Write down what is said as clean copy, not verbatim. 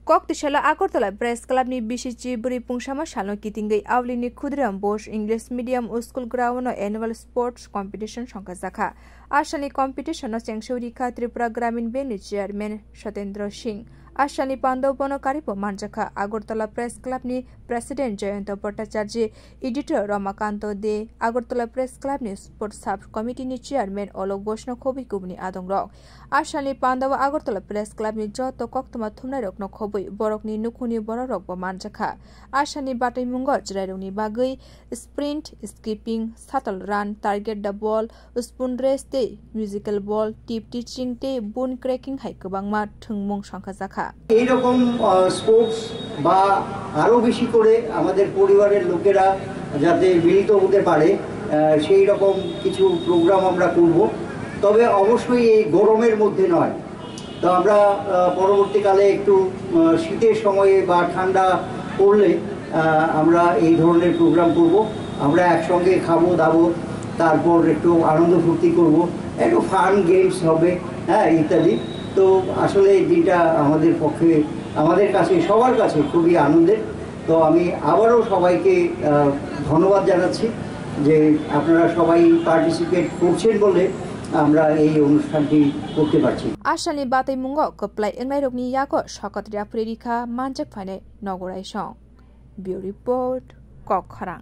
Koktishala Akortala Press Club ni BCG Buri Pungsama Shalno Kitingai Avlini Khudram Bosch English Medium School Ground Annual Sports Competition Shankazakha Ashani Competition no Chengshurika Tripura Gramin Bank Chairman Shatendra Singh Ashani Pandobono Karipo Manjaka Agartala Press Club ni President Jayanta Bhattacharya Editor Ramakanto De Agartala Press Club ni Sports Sub Committee ni Chairman Olok Boshno Khobi Kubni Adongrok Ashani Pandawa Agartala Press Club ni Joto Koktoma Thumnarok no Khobui Borokni Nukuni Bororok Bo Manjaka Ashani Batai Mungo Jrairungni Bagai Sprint Skipping Shuttle Run Target the Ball Spoon Race Te Musical Ball Tip Teaching Te Bone Cracking Hai Kobangma Thungmung Shankazakha এইরকম sports বা আরো বেশি করে আমাদের পরিবারের লোকেরা যাতে মিলিত হতে পারে সেই রকম কিছু প্রোগ্রাম আমরা করব তবে অবশ্যই এই গরমের মধ্যে নয় তো আমরা পরবর্তীকালে একটু শীতের সময়ে বা ঠান্ডা পড়লে আমরা এই ধরনের প্রোগ্রাম করব আমরা একসঙ্গে খাবো দাবো তারপর একটু আনন্দ ফুর্তি করব একটু ফান গেমস হবে হ্যাঁ ইত্যাদি তো আসলে এই দিনটা আমাদের পক্ষে আমাদের কাছে সবার কাছে খুবই আনন্দের তো আমি আবারও সবাইকে ধন্যবাদ জানাচ্ছি যে আপনারা সবাই পার্টিসিপেট করছেন বলে আমরা এই অনুষ্ঠানটি করতে পারছি আশানি বাতাই মুঙ্গ কপ্লাই এংলাই রগনি ইয়াকো সকত্রিয়া প্রেরিকা মানজক ফাইনে নগরাই সং বিউ রিপোর্ট কখরাং